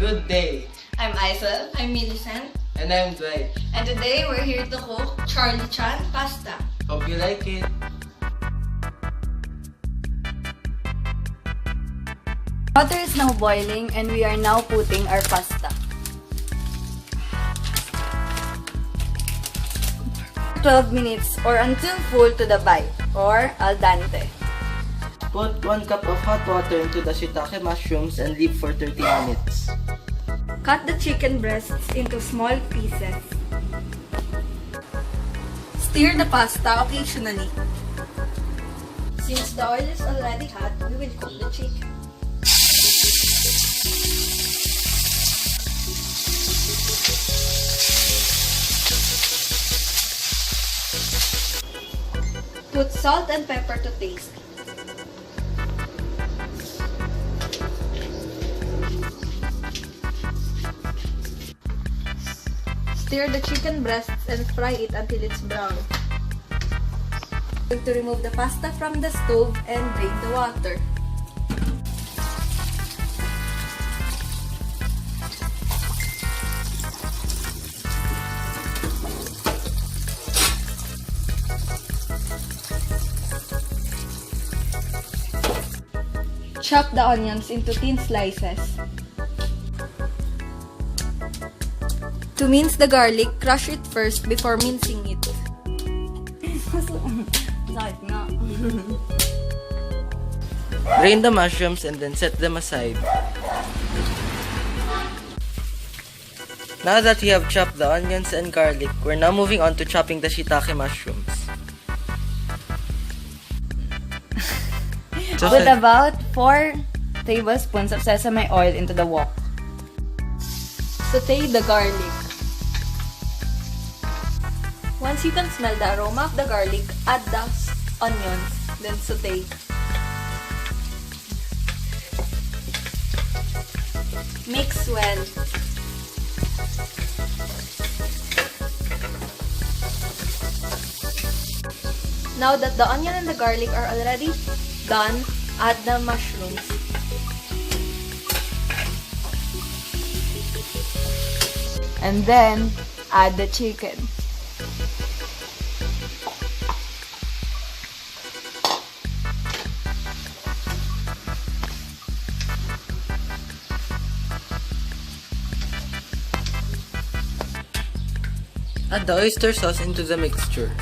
Good day. I'm Isel. I'm Millicent. And I'm Dwight. And today we're here to cook Charlie Chan pasta. Hope you like it. Water is now boiling and we are now putting our pasta. 12 minutes or until full to the bite or al dente. Put 1 cup of hot water into the shiitake mushrooms and leave for 30 minutes. Cut the chicken breasts into small pieces. Stir the pasta occasionally. Since the oil is already hot, we will cook the chicken. Put salt and pepper to taste. Stir the chicken breasts and fry it until it's brown. To remove the pasta from the stove and drain the water. Chop the onions into thin slices. To mince the garlic, crush it first before mincing it. Sakit nga. Drain the mushrooms and then set them aside. Now that we have chopped the onions and garlic, we're now moving on to chopping the shiitake mushrooms. Put about 4 tablespoons of sesame oil into the wok. Saute the garlic. Once you can smell the aroma of the garlic, add the onions, then saute. Mix well. Now that the onion and the garlic are already done, add the mushrooms. And then, add the chicken. Add the oyster sauce into the mixture.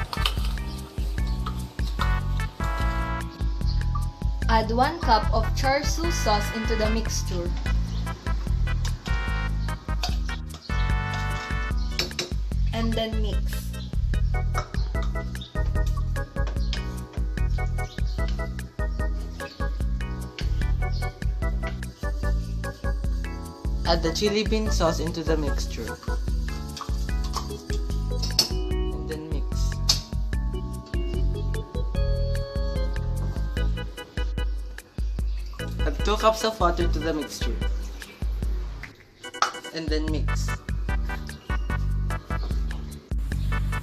Add 1 cup of char sauce into the mixture. And then mix. Add the chili bean sauce into the mixture. And then mix. Add 2 cups of water to the mixture. And then mix.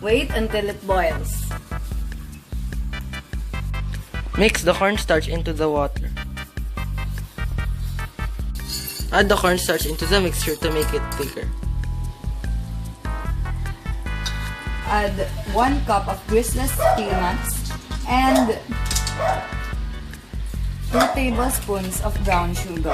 Wait until it boils. Mix the cornstarch into the water. Add the cornstarch into the mixture to make it thicker. Add 1 cup of greaseless peanuts and 2 tablespoons of brown sugar.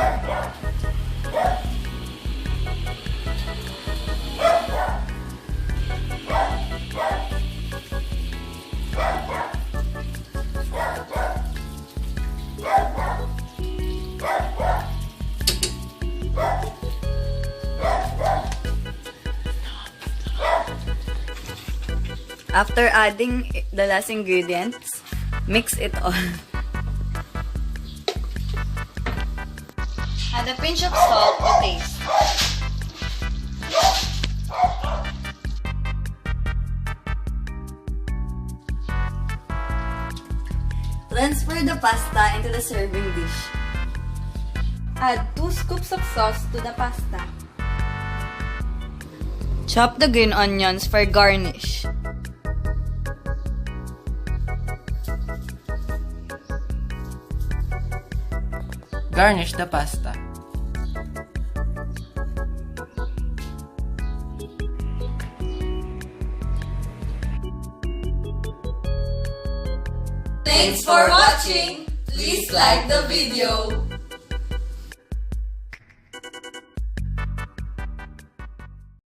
After adding the last ingredients, mix it all. Add a pinch of salt to taste. Transfer the pasta into the serving dish. Add 2 scoops of sauce to the pasta. Chop the green onions for garnish. Garnish the pasta. Thanks for watching! Please like the video!